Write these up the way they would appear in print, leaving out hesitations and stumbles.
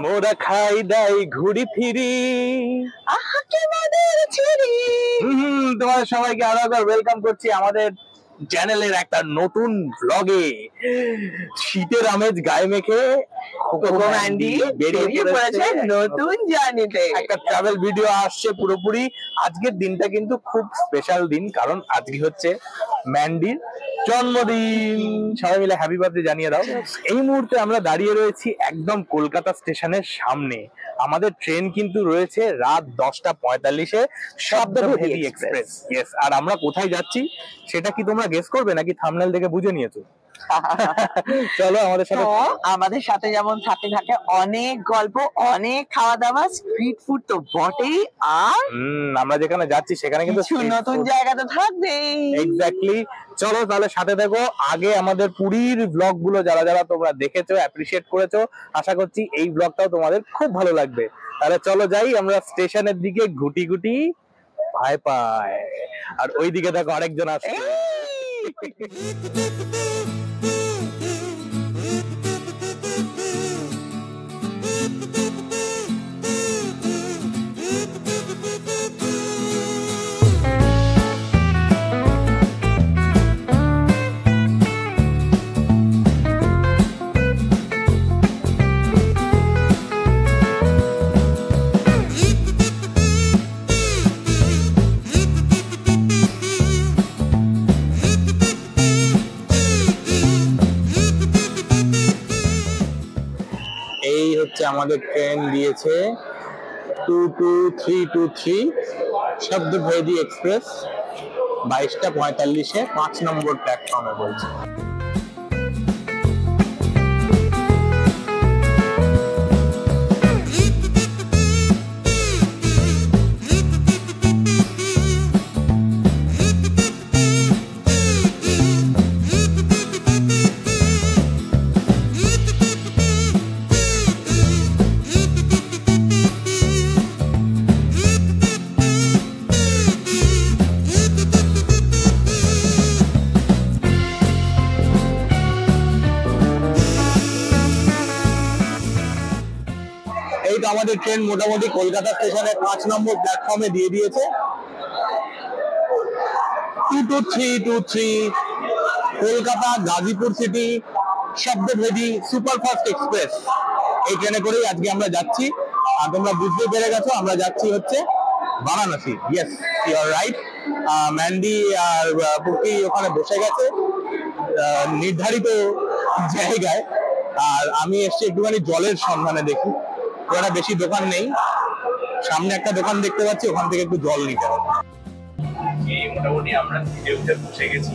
মোরা খাই দাই ঘুরি ফিরি তোমাদের সবাইকে আরো একবার ওয়েলকাম করছি আমাদের চ্যানেলের একটা নতুন ব্লগে। শীতের আমেজ গায়ে মেখে বেরিয়ে পড়েছে নতুন জার্নিতে। একটা ট্রাভেল ভিডিও আসছে পুরোপুরি। আজকের দিনটা কিন্তু খুব স্পেশাল দিন, কারণ আজকে হচ্ছে ম্যান্ডির জন্মদিন। সবাই মিলে হ্যাপি বার্থডে জানিয়ে দাও। এই মুহূর্তে আমরা দাঁড়িয়ে রয়েছি একদম কলকাতা স্টেশনের সামনে। আমাদের ট্রেন কিন্তু রয়েছে রাত 10:45-এ, শব্দভেদী এক্সপ্রেস। ইয়েস, আর আমরা কোথায় যাচ্ছি সেটা কি তোমরা গেস করবে নাকি থাম্বনেল দেখে বুঝে নিয়েছো? চলো আমাদের সাথে যেমন থাকে অনেক গল্প, অনেক খাওয়া দাওয়া, স্ট্রিট ফুড তো বটেই, আর আমরা যেখানে যাচ্ছি সেখানে কিন্তু নতুন জায়গা তো থাকবেই। এক্স্যাক্টলি, চলো তাহলে সাথে দেখো। আগে আমাদের পুরীর ব্লগ গুলো যারা যারা তোমরা দেখেছো, অ্যাপ্রিশিয়েট করেছো, আশা করছি এই ব্লগটাও তোমাদের খুব ভালো লাগবে। তাহলে চলো যাই আমরা স্টেশনের দিকে ঘুটি ঘুটি পায় পায়। আর ওইদিকে দেখো আরেকজন আসছে। এই হচ্ছে আমাদের ট্রেন দিয়েছে 22323 শব্দভেদী এক্সপ্রেস, 22:45-এ 5 নম্বর প্ল্যাটফর্মে বলছে। এই তো আমাদের ট্রেন মোটামুটি কলকাতা স্টেশনে 5 নম্বর প্ল্যাটফর্মে দিয়ে দিয়েছে। 22323 Kolkata Ghazipur city Shabdbhedi superfast express. এই ট্রেনে করেই আজকে আমরা যাচ্ছি। আর তোমরা বুঝতে পেরে গেছো আমরা যাচ্ছি হচ্ছে Varanasi. Yes, you are right. Mandy আর পুকি ওখানে বসে গেছে নির্ধারিত জায়গায়, আর আমি এসছি একটুখানি জলের সন্ধানে। দেখি ওখানে বেশি দোকান নেই, সামনে একটা দোকান দেখতে পাচ্ছি, ওখান থেকে একটু জল নিতে হবে। মোটামুটি আমরা বসে গেছি।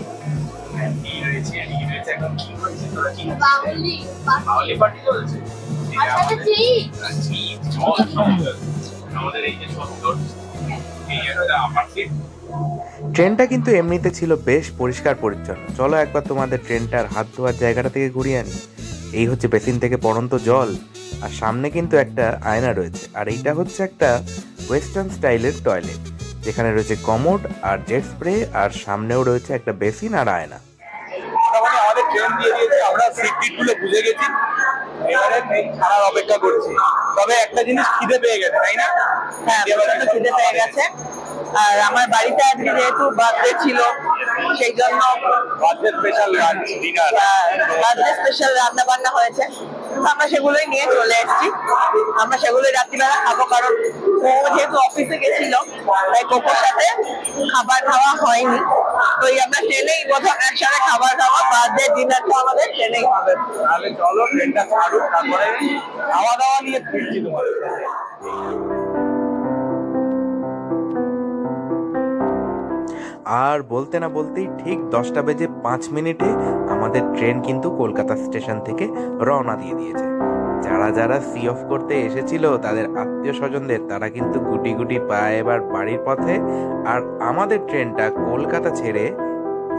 ট্রেনটা কিন্তু এমনিতে ছিল বেশ পরিষ্কার পরিচ্ছন্ন। চলো একবার তোমাদের ট্রেনটার হাত ধোয়ার জায়গাটা থেকে ঘুরিয়ে আনি। এই হচ্ছে বেসিন থেকে পড়ন্ত জল, আর সামনে কিন্তু একটা আয়না রয়েছে। আর এইটা হচ্ছে একটা ওয়েস্টার্ন স্টাইলের টয়লেট, যেখানে রয়েছে কমোড আর জেট স্প্রে, আর সামনেও রয়েছে একটা বেসিন আর আয়না। আমাদের ট্রেন দিয়ে দিয়েছে, আমরা সিট গুলো বুঝে গেছি, এবারে ট্রেন ছাড়ার অপেক্ষা করছি। তবে একটা জিনিস খিদে পেয়ে গেছে, তাই না? হ্যাঁ, খিদে পেয়ে গেছে। আর আমার বাড়িতে আজকে যেহেতু বার্থডে ছিল, সেই জন্য birthday special lunch dinner, birthday special রান্না বান্না হয়েছে। আমরা সেগুলোই নিয়ে চলে এসেছি। আমরা সেগুলোই রাত্রিবেলা খাবো, কারণ ও যেহেতু অফিসে গেছিল তাই কোকোর সাথে খাবার খাওয়া হয়নি। তো আমরা ট্রেনেই প্রথম একসাথে খাবার খাওয়া, বার্থডে ডিনারটা আমাদের ট্রেনেই হবে। তাহলে চলো ট্রেনটা ছাড়ুক, তারপরে খাওয়া দাওয়া নিয়ে ফিরছি তোমাদের সাথে। আর বলতে না বলতেই ঠিক 10:05 আমাদের ট্রেন কিন্তু কলকাতা স্টেশন থেকে রওনা দিয়ে দিয়েছে। যারা যারা সি অফ করতে এসেছিল তাদের আত্মীয় স্বজনদের, তারা কিন্তু গুটি গুটি পায় এবার বাড়ির পথে। আর আমাদের ট্রেনটা কলকাতা ছেড়ে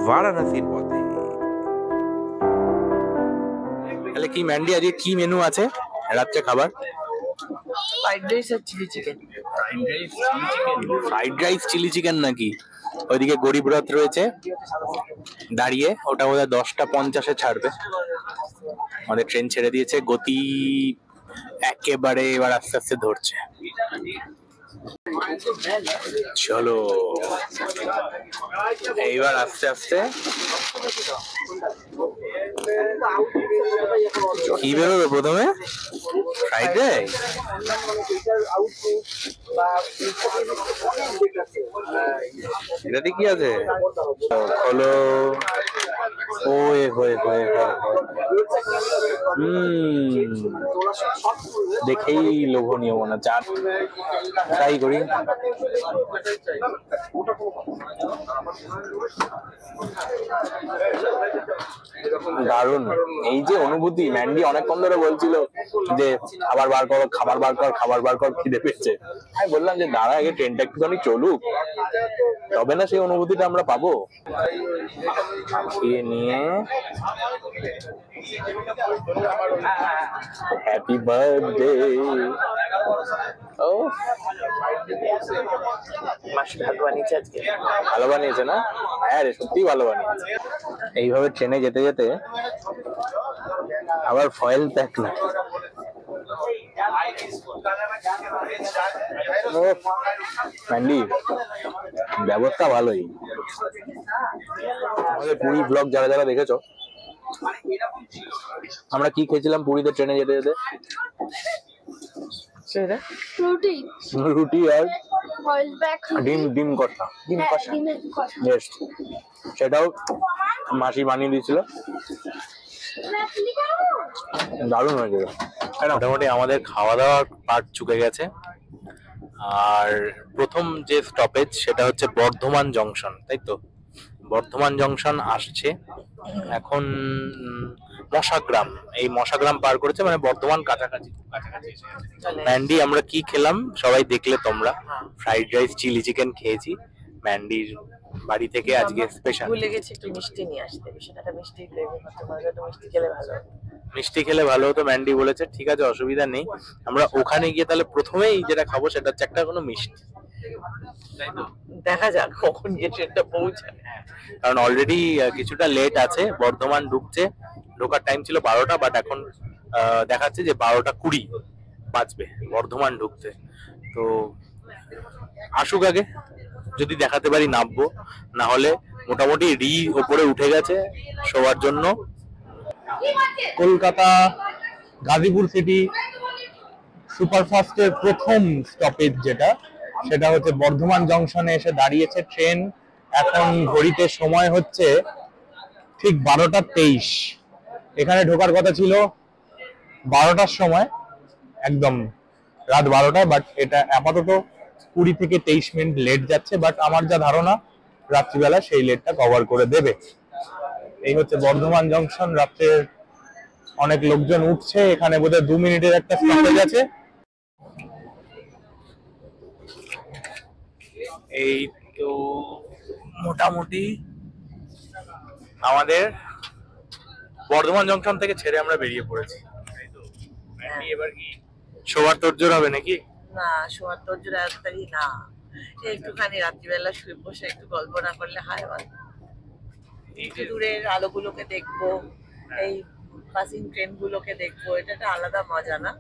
বারাণসীর পথে। তাহলে কি ম্যান্ডি, আজকে কি মেনু আছে রাত্রে খাবার? ফ্রাইড রাইস আর chilli chicken. Fried rice chilli chicken নাকি? ওইদিকে গরিব রথ রয়েছে দাঁড়িয়ে, ওটা বোধহয় 10:50-এ ছাড়বে। আমাদের ট্রেন ছেড়ে দিয়েছে, গতি একেবারে এবার আস্তে আস্তে ধরছে। চলো এইবার আস্তে আস্তে কি বেরোবে প্রথমে? Fried rice. এটাতে কি আছে? হলো ওয়ে হয়ে হয়ে দেখেই লোভনীয় মনে হচ্ছে। ট্রাই করি। দারুণ এই যে অনুভূতি। ম্যান্ডি অনেকক্ষণ ধরে বলছিল যে খাবার বার কর, খাবার বার কর, খাবার বার কর, খিদে পেয়েছে। আমি বললাম যে দাঁড়া আগে ট্রেনটা একটুখানি চলুক, তবে না সেই অনুভূতিটা আমরা পাবো। খেয়ে নিয়ে হ্যাপি বার্থডে। ও মাসি ভালো বানিয়েছে আজকে। ভালো বানিয়েছে না? হ্যাঁ রে, সত্যিই ভালো বানিয়েছে। এইভাবে ট্রেনে যেতে যেতে আবার ফয়েল প্যাক না। ম্যান্ডি ব্যবস্থা ভালোই। আমাদের পুরী ব্লগ যারা যারা দেখেছো, আমরা কি খেয়েছিলাম পুরীতে ট্রেনে যেতে যেতে? রুটি রুটি আর ডিম কষা। Yes, সেটাও মাসি বানিয়ে দিয়েছিল, দারুণ হয়েছিল। মোটামুটি আমাদের খাওয়া দাওয়ার পার্ট চুকে গেছে। আর প্রথম যে স্টপেজ সেটা হচ্ছে বর্ধমান জংশন, তাই তো? বর্ধমান জংশন আসছে এখন। মশাগ্রাম, এই মশাগ্রাম পার করেছে, মানে বর্ধমান কাছাকাছি এসে গেছে। ম্যান্ডি আমরা কি খেলাম সবাই দেখলে তোমরা। ফ্রাইড রাইস, চিলি চিকেন খেয়েছি ম্যান্ডির বাড়ি থেকে আজকে স্পেশাল। ভুলে গেছি একটু মিষ্টি নিয়ে আসতে, সেটা মিষ্টি ফ্লেভার হচ্ছে, মানে একটু মিষ্টি খেলে ভালো। মিষ্টি খেলে ভালো হতো ম্যান্ডি বলেছে। ঠিক আছে, অসুবিধা নেই। আমরা ওখানে গিয়ে তাহলে প্রথমেই যেটা খাবো সেটা হচ্ছে একটা কোনো মিষ্টি, তাই তো? দেখা যাক কখন গিয়ে ট্রেনটা পৌঁছায়, কারণ অলরেডি কিছুটা লেট আছে। বর্ধমান ঢুকছে, ঢোকার টাইম ছিল 12টা, বাট এখন দেখাচ্ছে যে 12:20 বাজবে বর্ধমান ঢুকতে। তো আসুক আগে, যদি দেখাতে পারি নামবো, না হলে মোটামুটি ওপরে উঠে গেছে শোয়ার জন্য। কলকাতা গাজীপুর সিটি সুপারফাস্টের প্রথম স্টপেজ যেটা, সেটা হচ্ছে বর্ধমান জংশনে এসে দাঁড়িয়েছে ট্রেন। এখন ঘড়িতে সময় হচ্ছে ঠিক 12:23। এখানে ঢোকার কথা ছিল 12টার সময়, একদম রাত 12টায়, বাট এটা আপাতত 20 থেকে 23 মিনিট লেট যাচ্ছে। বাট আমার যা ধারণা রাত্রিবেলা সেই লেটটা কভার করে দেবে। এই হচ্ছে বর্ধমান জংশন। রাত্রে অনেক লোকজন উঠছে, এখানে বোধহয় 2 মিনিটের একটা স্টপেজ আছে। এই তো মোটামুটি আমাদের বর্ধমান জংশন থেকে ছেড়ে আমরা বেরিয়ে পড়েছি। এবার কি শোয়ার তোড়জোড় হবে নাকি? না, শোয়ার তোড়জোড় এতটাই না, একটুখানি রাত্রিবেলা শুয়ে বসে একটু গল্প না করলে হয় বল? একটু দূরের আলোগুলোকে দেখবো, এই পাসিং ট্রেন গুলোকে দেখবো, এটা একটা আলাদা মজা না?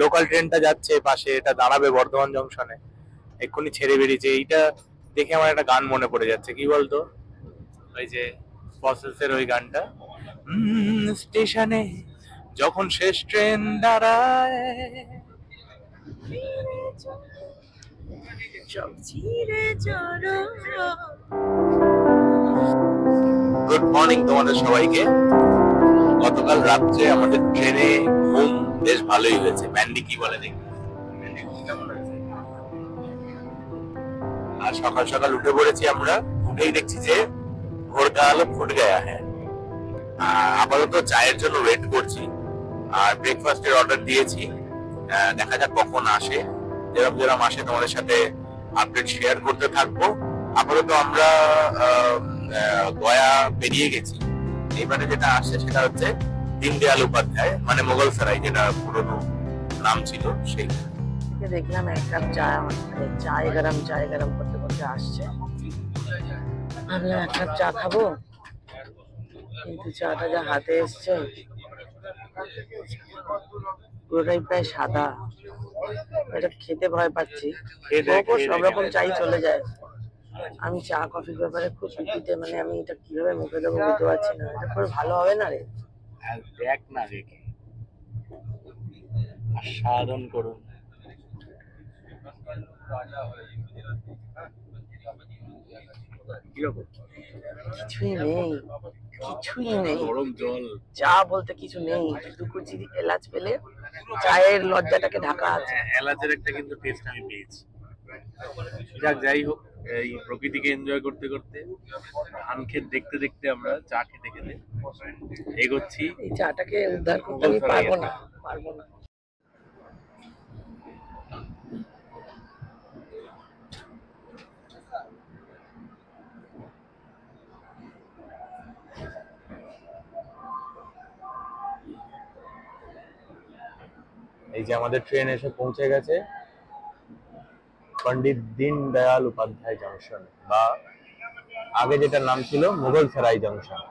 লোকাল ট্রেনটা যাচ্ছে পাশে, এটা দাঁড়াবে বর্ধমান জংশনে, এক্ষুনি ছেড়ে বেরিয়েছে। এইটা দেখে আমার একটা গান মনে পড়ে যাচ্ছে, কি বলতো? ওই যে প্রসেসের ওই গানটা, স্টেশনে যখন শেষ ট্রেন দাঁড়ায়। গুড মর্নিং তোমাদের সবাইকে। গতকাল রাত্রে আমাদের ট্রেনে ঘুম বেশ ভালোই হয়েছে। ম্যান্ডি কি বলে দেখি, আর সকাল সকাল উঠে পড়েছি আমরা। উঠেই দেখছি যে ভোর কা আলো ফুট গয়া হ্যাঁ। আপাতত চায়ের জন্য ওয়েট করছি, আর ব্রেকফাস্টের অর্ডার দিয়েছি। দেখা যাক কখন আসে। যেরকম যেরকম আসে তোমাদের সাথে আপডেট শেয়ার করতে থাকবো। আপাতত আমরা গয়া পেরিয়ে গেছি। এইবারে যেটা আসছে সেটা হচ্ছে দীনদয়াল উপাধ্যায়, মানে মোগলসরাই, যেটা পুরনো নাম ছিল সেই। দেখলাম এক কাপ চা, মানে চায় গরম করতে করতে আসছে। ভাবলাম এক কাপ চা খাবো, কিন্তু চাটা যা হাতে এসছে পুরোটাই প্রায় সাদা, এটা খেতে ভয় পাচ্ছি। সব রকম চাই চলে যায়। আমি চা কফির ব্যাপারে খুব বিপিতে, মানে আমি এটা কিভাবে মুখে দেবো বুঝতে পারছি না। এটা করে ভালো হবে না রে। দেখ না দেখে আস্বাদন করুন। কিছুই নেই, কিছুই নেই, গরম জল চা বলতে কিছু নেই। দু কুচি এলাচ পেলে চায়ের লজ্জাটাকে ঢাকা আছে। এলাচের একটা কিন্তু টেস্ট আমি পেয়েছি। যাক, যাই হোক, এই প্রকৃতিকে এনজয় করতে করতে, ধান ক্ষেত দেখতে দেখতে, আমরা চা খেতে খেতে এগোচ্ছি। এই চাটাকে উদ্ধার করতে আমি পারবো না, পারবো না। এই যে আমাদের ট্রেন এসে পৌঁছে গেছে পণ্ডিত দীনদয়াল উপাধ্যায় জংশন, বা আগে যেটা নাম ছিল মুঘলসরাই জংশন।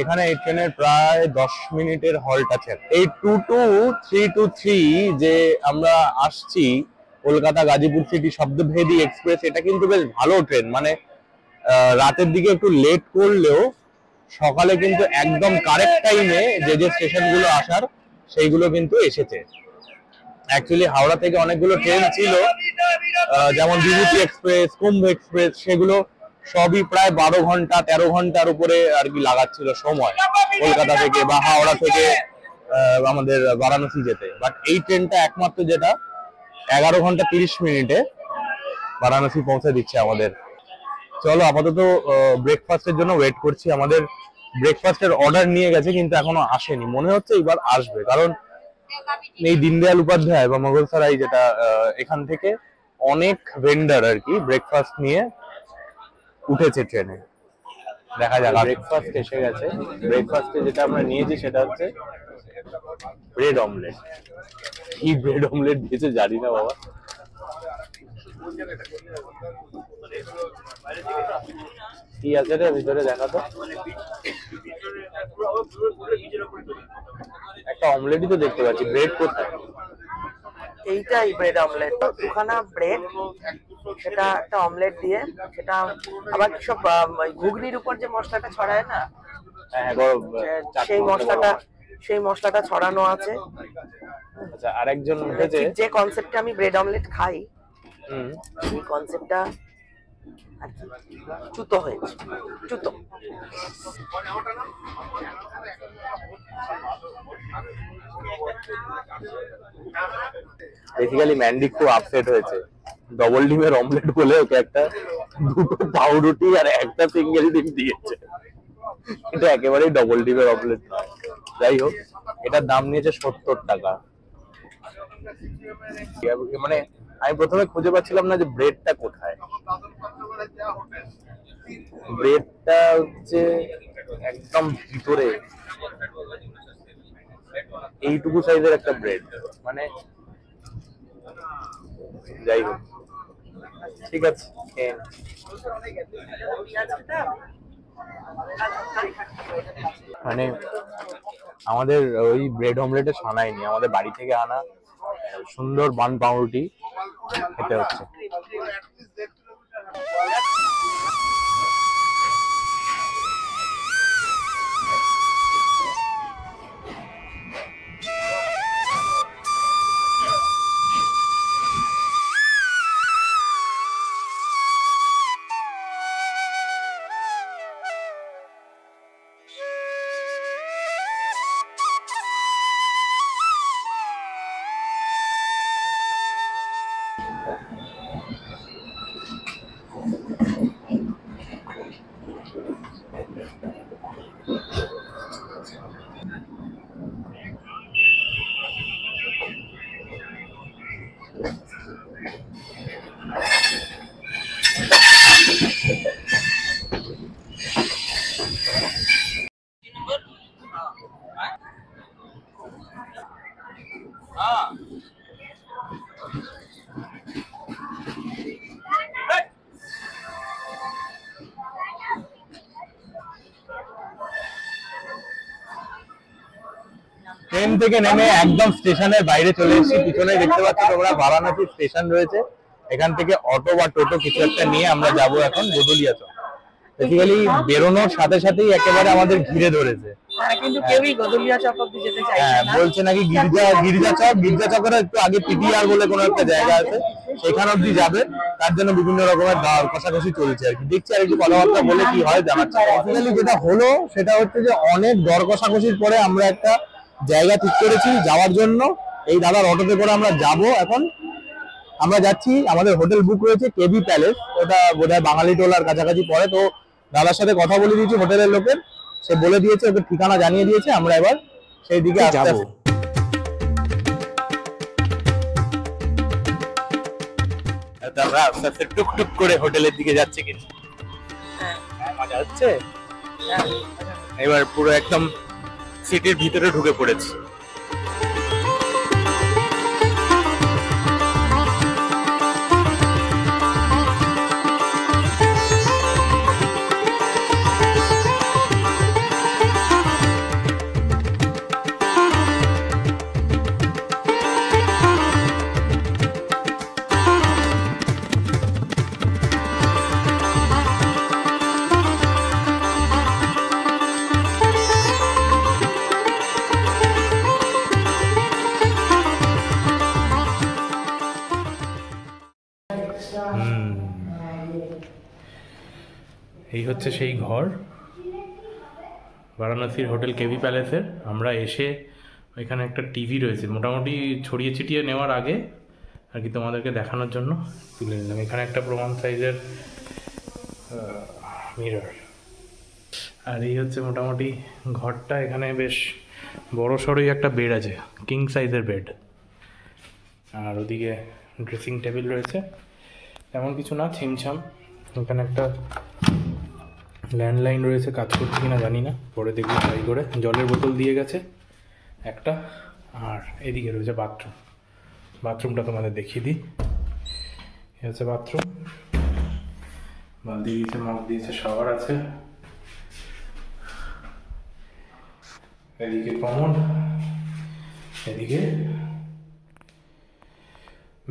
এখানে এই ট্রেনের প্রায় 10 মিনিটের হল্ট আছে। এই 22323 যে আমরা আসছি, কলকাতা গাজীপুর সিটি শব্দভেদী এক্সপ্রেস, এটা কিন্তু বেশ ভালো ট্রেন। মানে রাতের দিকে একটু লেট করলেও সকালে কিন্তু একদম কারেক্ট টাইমে যে যে স্টেশনগুলো আসার সেইগুলো কিন্তু এসেছে। অ্যাকচুয়ালি হাওড়া থেকে অনেকগুলো ট্রেন ছিল, যেমন বিভূতি এক্সপ্রেস, কুম্ভ এক্সপ্রেস, সেগুলো সবই প্রায় 12 ঘন্টা 13 ঘন্টার উপরে আর কি লাগাচ্ছিল সময় কলকাতা থেকে বা হাওড়া থেকে আমাদের বারাণসী যেতে। বাট এই ট্রেনটা একমাত্র যেটা 11 ঘন্টা 30 মিনিটে বারাণসী পৌঁছে দিচ্ছে আমাদের। চলো, আপাতত ব্রেকফাস্টের জন্য ওয়েট করছি। আমাদের ব্রেকফাস্টের অর্ডার নিয়ে গেছে কিন্তু এখনো আসেনি, মনে হচ্ছে এবার আসবে, কারণ এই দীনদয়াল উপাধ্যায় বা মুঘলসরাই যেটা, এখান থেকে অনেক ভেন্ডার আর কি ব্রেকফাস্ট নিয়ে উঠেছে ট্রেনে। দেখা যাক। ব্রেকফাস্ট এসে গেছে। ব্রেকফাস্টে যেটা আমরা নিয়েছি সেটা হচ্ছে ব্রেড অমলেট। কি ব্রেড অমলেট দিয়েছে জানি না বাবা। কি আছে রে ভিতরে, দেখা তো। একটা অমলেটই তো দেখতে পাচ্ছি, ব্রেড কোথায়? এইটাই ব্রেড অমলেট, দুখানা ব্রেড, সেটা একটা অমলেট দিয়ে, সেটা আবার সব ঘুগনির উপর যে মশলাটা ছড়ায় না, সেই মশলাটা ছড়ানো আছে। আচ্ছা, আরেকজন উঠেছে। যে কনসেপ্টে আমি ব্রেড অমলেট খাই, সেই কনসেপ্টটা চুতো হয়েছে, চুতো। বেসিক্যালি ম্যান্ডি খুব আপসেট হয়েছে। ডবল ডিমের অমলেট বলে ওকে একটা দুটো পাউরুটি আর একটা সিঙ্গেল ডিম দিয়েছে। এটা একেবারেই ডবল ডিমের অমলেট নয়। যাই হোক, এটার দাম নিয়েছে 70 টাকা। মানে আমি প্রথমে খুঁজে পাচ্ছিলাম না যে ব্রেডটা কোথায়। ব্রেডটা হচ্ছে একদম ভিতরে, এইটুকু সাইজের একটা ব্রেড। মানে যাই হোক, ঠিক আছে। মানে আমাদের ওই ব্রেড অমলেটে সানাইনি, আমাদের বাড়ি থেকে আনা সুন্দর বান পাউরুটি খেতে হচ্ছে। ট্রেন থেকে নেমে একদম স্টেশনের বাইরে চলে এসেছি। পিছনে দেখতে পাচ্ছ তোমরা বারাণসী স্টেশন রয়েছে। এখান থেকে অটো বা টোটো কিছু একটা নিয়ে আমরা যাব এখন গদুলিয়া চক। বেসিক্যালি বেরোনোর সাথে সাথেই একেবারে আমাদের ঘিরে ধরেছে, কিন্তু কেউই গদুলিয়া চক অব্দি যেতে চাইছে না। বলছে নাকি গির্জা চকের একটু আগে পিটিআর বলে কোনো একটা জায়গা আছে, সেখানে অব্দি যাবে। তার জন্য বিভিন্ন রকমের দর কষাকষি চলছে আর কি। দেখছি আর একটু কথাবার্তা বলে কি হয় জানাচ্ছি। বেসিক্যালি যেটা হলো সেটা হচ্ছে যে অনেক দর কষাকষির পরে আমরা একটা জায়গা ঠিক করেছি যাওয়ার জন্য। এই দাদার অটোতে করে আমরা যাব। এখন আমরা যাচ্ছি, আমাদের হোটেল বুক রয়েছে কেবি প্যালেস, ওটা বোধহয় বাঙালি টোলার কাছাকাছি পড়ে। তো দাদার সাথে কথা বলে দিয়েছি হোটেলের লোকের, সে বলে দিয়েছে, ওকে ঠিকানা জানিয়ে দিয়েছে। আমরা এবার সেই দিকে যাব। আমরা আস্তে আস্তে টুকটুক করে হোটেলের দিকে যাচ্ছি কিন্তু মজা হচ্ছে। এবার পুরো একদম সিটির ভিতরে ঢুকে পড়েছি। এই হচ্ছে সেই ঘর বারাণসীর হোটেল কেবি প্যালেসের। আমরা এসে ওইখানে একটা টিভি রয়েছে, মোটামুটি ছড়িয়ে ছিটিয়ে নেওয়ার আগে আর কি তোমাদেরকে দেখানোর জন্য তুলে নিলাম। এখানে একটা প্রমাণ সাইজের মিরর। আর এই হচ্ছে মোটামুটি ঘরটা। এখানে বেশ বড় সড়োই একটা বেড আছে, কিং সাইজের বেড। আর ওদিকে ড্রেসিং টেবিল রয়েছে, তেমন কিছু না, ছিমছাম। এখানে একটা ল্যান্ডলাইন রয়েছে, কাজ করছে কিনা জানি না, পরে দেখবো ট্রাই করে। জলের বোতল দিয়ে গেছে একটা। আর এদিকে রয়েছে বাথরুম। বাথরুমটা তোমাদের দেখিয়ে দিই। এ হচ্ছে বাথরুম, বালতি দিয়েছে, মগ দিয়েছে, শাওয়ার আছে। এদিকে কমোড, এদিকে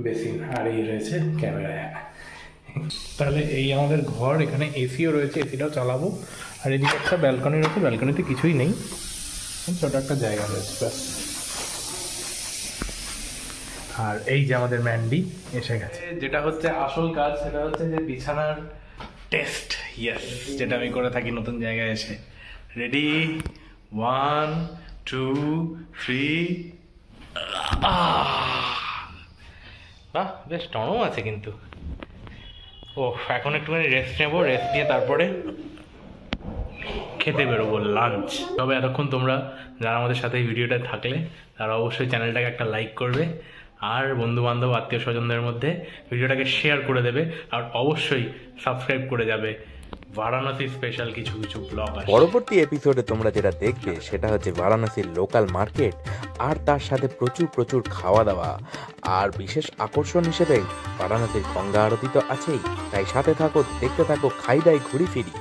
বেসিন, আর এই রয়েছে ক্যামেরা। তাহলে এই আমাদের ঘর। এখানে এসিও রয়েছে, এসিটাও চালাবো। আর এদিকে একটা ব্যালকনি রয়েছে, ব্যালকনিতে কিছুই নেই, ছোট একটা জায়গা রয়েছে ব্যাস। আর এই যে আমাদের ম্যান্ডি এসে গেছে। যেটা হচ্ছে আসল কাজ, সেটা হচ্ছে যে বিছানার টেস্ট। ইয়েস, যেটা আমি করে থাকি নতুন জায়গায় এসে। রেডি, 1 2 3। বাহ, বেশ টনও আছে কিন্তু। ও, এখন একটুখানি রেস্ট নেবো, রেস্ট নিয়ে তারপরে খেতে বেরোবো লাঞ্চ। তবে এতক্ষণ তোমরা যারা আমাদের সাথে এই ভিডিওটা থাকলে তারা অবশ্যই চ্যানেলটাকে একটা লাইক করবে, আর বন্ধু বান্ধব আত্মীয় স্বজনদের মধ্যে ভিডিওটাকে শেয়ার করে দেবে, আর অবশ্যই সাবস্ক্রাইব করে যাবে। বারাণসী স্পেশাল কিছু কিছু ব্লগ আছে। পরবর্তী এপিসোডে তোমরা যেটা দেখবে সেটা হচ্ছে বারাণসীর লোকাল মার্কেট, আর তার সাথে প্রচুর প্রচুর খাওয়া দাওয়া। আর বিশেষ আকর্ষণ হিসেবে বারাণসীর গঙ্গা আরতি তো আছেই। তাই সাথে থাকো, দেখতে থাকো, খাই দাই ঘুরি ফিরি।